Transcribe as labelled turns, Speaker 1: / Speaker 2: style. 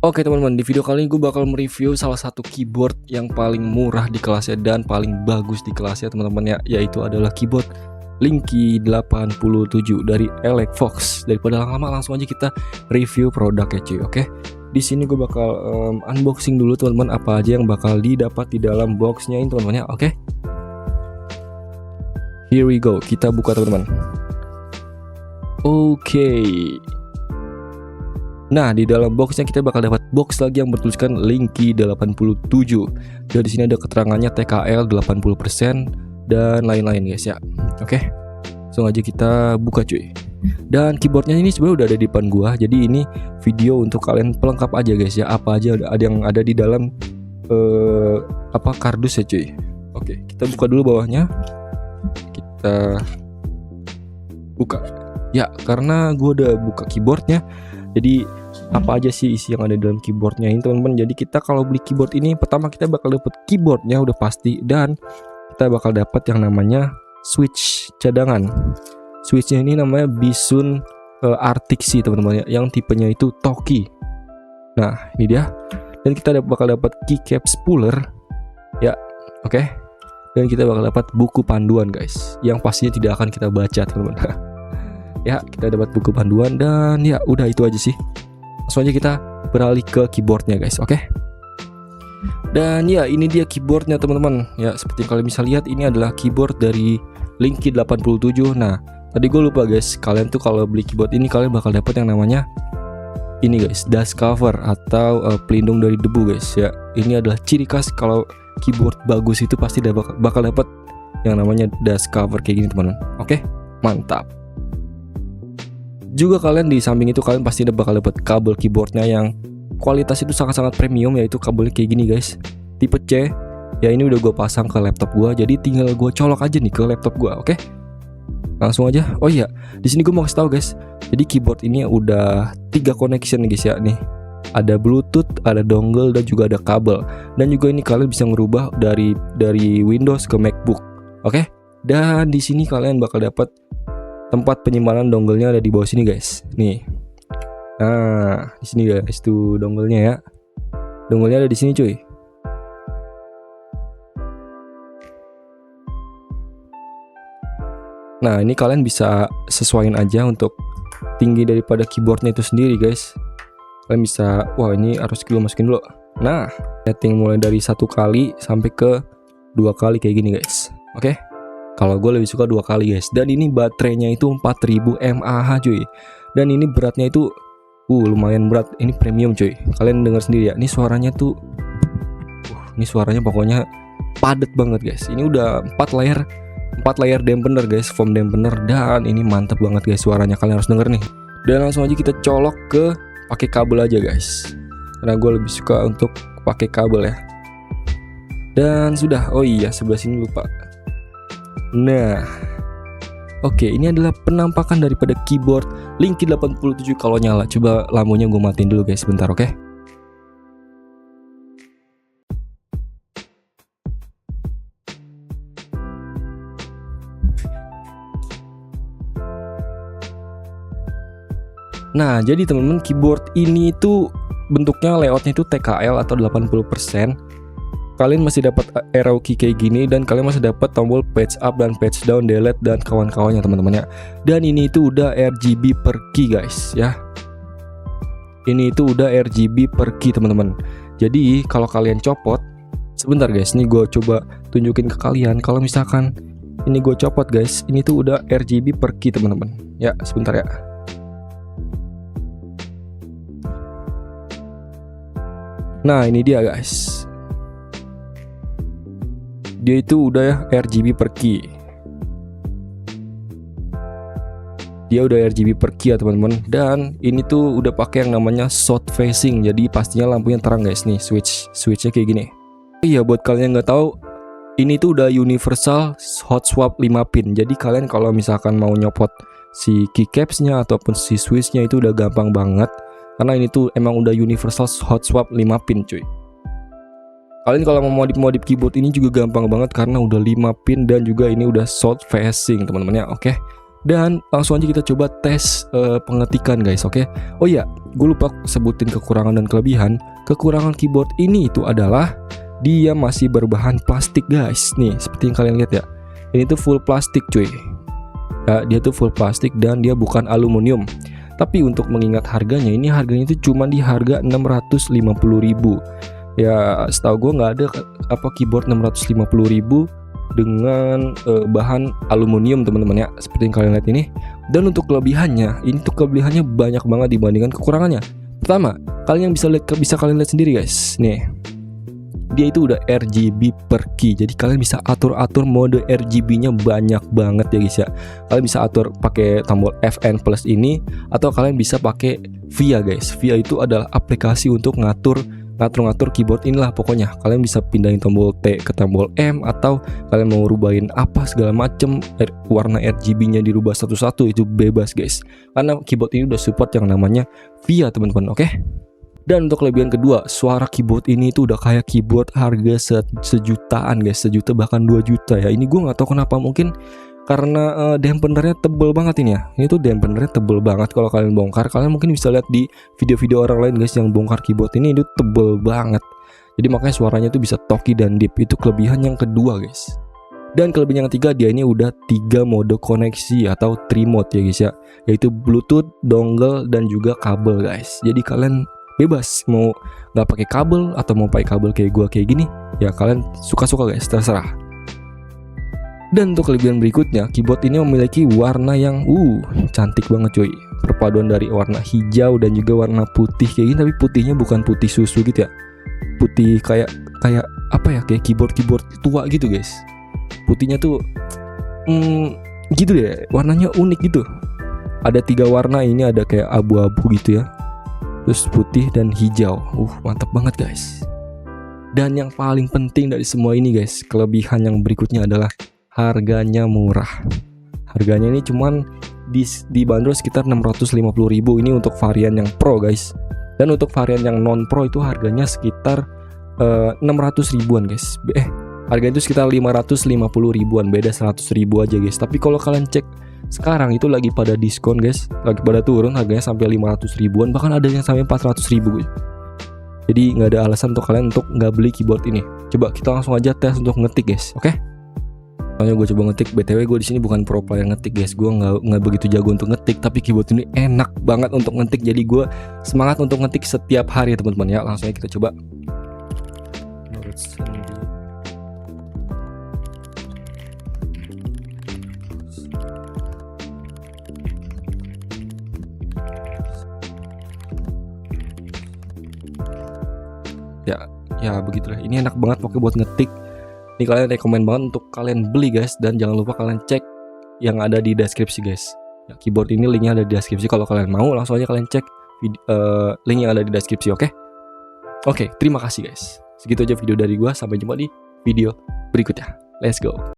Speaker 1: Oke teman-teman, di video kali ini gue bakal mereview salah satu keyboard yang paling murah di kelasnya dan paling bagus di kelasnya teman-teman ya, yaitu adalah keyboard Linky 87 dari Elecvox. Daripada lama-lama langsung aja kita review produknya cuy. Oke. Di sini gue bakal unboxing dulu teman-teman apa aja yang bakal didapat di dalam boxnya ini teman-teman ya. Oke. Here we go. Kita buka teman-teman. Oke. Nah, di dalam boxnya kita bakal dapat box lagi yang bertuliskan Linky 87. Dan di sini ada keterangannya TKL 80% dan lain-lain guys ya. Oke. Langsung aja kita buka cuy. Dan keyboardnya ini sebenarnya udah ada di depan gua. Jadi ini video untuk kalian pelengkap aja guys ya. Apa aja ada yang ada di dalam kardus ya cuy. Oke, kita buka dulu bawahnya. Kita buka. Ya, karena gua udah buka keyboardnya. Jadi apa aja sih isi yang ada dalam keyboardnya ini teman-teman. Jadi kita kalau beli keyboard ini pertama kita bakal dapat keyboardnya udah pasti, dan kita bakal dapat yang namanya switch cadangan. Switchnya ini namanya Bisun Arctic Sea teman-teman ya, yang tipenya itu Toki. Nah ini dia. Dan kita bakal dapat keycap spooler ya. Oke. Dan kita bakal dapat buku panduan guys, yang pastinya tidak akan kita baca teman-teman. Ya, kita dapat buku panduan dan ya udah itu aja sih. Langsung aja kita beralih ke keyboardnya guys, oke? Dan ya ini dia keyboardnya teman-teman. Ya seperti kalian bisa lihat ini adalah keyboard dari Linky 87. Nah tadi gue lupa guys, kalian tuh kalau beli keyboard ini kalian bakal dapat yang namanya ini guys, dust cover atau pelindung dari debu guys ya. Ini adalah ciri khas kalau keyboard bagus itu pasti bakal dapat yang namanya dust cover kayak gini teman-teman. Oke, mantap. Juga kalian di samping itu kalian pasti bakal dapat kabel keyboardnya yang kualitas itu sangat-sangat premium, yaitu kabelnya kayak gini guys, tipe C. Ya ini udah gue pasang ke laptop gue, jadi tinggal gue colok aja nih ke laptop gue. Oke, langsung aja. Oh iya, di sini gue mau kasih tahu guys, jadi keyboard ini udah 3 connection guys ya. Nih ada Bluetooth, ada dongle, dan juga ada kabel. Dan juga ini kalian bisa ngerubah dari Windows ke MacBook. Oke, dan di sini kalian bakal dapat tempat penyimpanan dongle-nya ada di bawah sini guys. Nih. Nah, di sini guys tuh dongle-nya ya. Dongle-nya ada di sini cuy. Nah, ini kalian bisa sesuaiin aja untuk tinggi daripada keyboardnya itu sendiri guys. Kalian bisa, wah ini harus dulu masukin dulu. Nah, setting mulai dari 1 kali sampai ke 2 kali kayak gini guys. Oke. Kalau gue lebih suka 2 kali guys. Dan ini baterainya itu 4000 mAh cuy. Dan ini beratnya itu lumayan berat. Ini premium cuy. Kalian dengar sendiri ya. Ini suaranya tuh ini suaranya pokoknya padet banget guys. Ini udah 4 layer dampener guys, foam dampener, dan ini mantep banget guys suaranya. Kalian harus denger nih. Dan langsung aja kita colok ke pakai kabel aja guys. Karena gue lebih suka untuk pakai kabel ya. Dan sudah. Oh iya, sebelah sini lupa. Nah, oke, ini adalah penampakan daripada keyboard Linky 87 kalau nyala. Coba lampunya gue matiin dulu guys, bentar oke? Nah, jadi teman-teman, keyboard ini itu bentuknya layoutnya itu TKL atau 80%. Kalian masih dapat arrow key kayak gini, dan kalian masih dapat tombol page up dan page down, delete, dan kawan-kawannya teman-teman ya. Dan ini itu udah RGB per key guys ya. Ini itu udah RGB per key teman-teman. Jadi kalau kalian copot, sebentar guys, ini gue coba tunjukin ke kalian. Kalau misalkan ini gue copot guys, ini tuh udah RGB per key teman-teman. Ya sebentar ya. Nah ini dia guys. Dia itu udah ya RGB per key. Dia udah RGB per key ya teman-teman. Dan ini tuh udah pakai yang namanya south facing. Jadi pastinya lampunya terang guys. Nih switchnya kayak gini. Iya, buat kalian yang nggak tahu, ini tuh udah universal hot swap 5 pin. Jadi kalian kalau misalkan mau nyopot si keycapsnya ataupun si switchnya itu udah gampang banget. Karena ini tuh emang udah universal hot swap 5 pin cuy. Kalian kalau mau modif keyboard ini juga gampang banget karena udah 5 pin dan juga ini udah south facing teman-teman ya. Oke. Dan langsung aja kita coba tes pengetikan guys, oke? Oh iya, gue lupa sebutin kekurangan dan kelebihan. Kekurangan keyboard ini itu adalah dia masih berbahan plastik guys. Nih, seperti yang kalian lihat ya. Ini tuh full plastik cuy. Ya, dia tuh full plastik dan dia bukan aluminium. Tapi untuk mengingat harganya, ini harganya itu cuma di harga 650.000. Ya, setahu gue nggak ada keyboard 650.000 dengan bahan aluminium teman-teman ya, seperti yang kalian lihat ini. Dan untuk kelebihannya, ini tuh kelebihannya banyak banget dibandingkan kekurangannya. Pertama, kalian bisa kalian lihat sendiri guys. Nih, dia itu udah RGB per key. Jadi kalian bisa atur mode RGB-nya banyak banget ya guys ya. Kalian bisa atur pakai tombol FN plus ini, atau kalian bisa pakai VIA guys. VIA itu adalah aplikasi untuk ngatur keyboard inilah pokoknya. Kalian bisa pindahin tombol T ke tombol M, atau kalian mau rubahin apa segala macem, warna RGB-nya dirubah satu-satu, itu bebas guys. Karena keyboard ini udah support yang namanya VIA teman-teman, oke? Dan untuk kelebihan kedua, suara keyboard ini itu udah kayak keyboard harga sejutaan guys, 1 juta bahkan 2 juta ya. Ini gue nggak tahu kenapa, mungkin karena dampenernya tebel banget ini ya. Ini tuh dampenernya tebel banget. Kalau kalian bongkar, kalian mungkin bisa lihat di video-video orang lain guys yang bongkar keyboard ini, itu tebel banget. Jadi makanya suaranya tuh bisa talky dan deep. Itu kelebihan yang kedua guys. Dan kelebihan yang ketiga, dia ini udah 3 mode koneksi atau 3 mode ya guys ya, yaitu Bluetooth, dongle, dan juga kabel guys. Jadi kalian bebas mau nggak pakai kabel atau mau pakai kabel kayak gua kayak gini ya, kalian suka-suka guys, terserah. Dan untuk kelebihan berikutnya, keyboard ini memiliki warna yang cantik banget cuy. Perpaduan dari warna hijau dan juga warna putih kayak gini, tapi putihnya bukan putih susu gitu ya. Putih kayak apa ya, kayak keyboard tua gitu guys. Putihnya tuh gitu deh, warnanya unik gitu. Ada 3 warna, ini ada kayak abu-abu gitu ya, terus putih dan hijau. Mantap banget guys. Dan yang paling penting dari semua ini guys, kelebihan yang berikutnya adalah harganya murah. Harganya ini cuman dibanderol sekitar 650.000. Ini untuk varian yang pro guys. Dan untuk varian yang non pro itu harganya sekitar 600 ribuan guys. Harganya itu sekitar 550 ribuan, beda 100 ribu aja guys. Tapi kalau kalian cek sekarang itu lagi pada diskon guys, lagi pada turun, harganya sampai 500 ribuan, bahkan ada yang sampai 400 ribu guys. Jadi nggak ada alasan untuk kalian untuk nggak beli keyboard ini. Coba kita langsung aja tes untuk ngetik guys, oke? Soalnya gue coba ngetik, btw gue di sini bukan pro player ngetik guys, gue nggak begitu jago untuk ngetik, tapi keyboard ini enak banget untuk ngetik, jadi gue semangat untuk ngetik setiap hari ya teman-teman ya. Langsung aja kita coba. Ya begitulah, ini enak banget pokoknya buat ngetik. Ini kalian rekomen banget untuk kalian beli guys, dan jangan lupa kalian cek yang ada di deskripsi guys ya. Keyboard ini linknya ada di deskripsi, kalau kalian mau langsung aja kalian cek link yang ada di deskripsi, oke? Oke, terima kasih guys. Segitu aja video dari gua, sampai jumpa di video berikutnya. Let's go.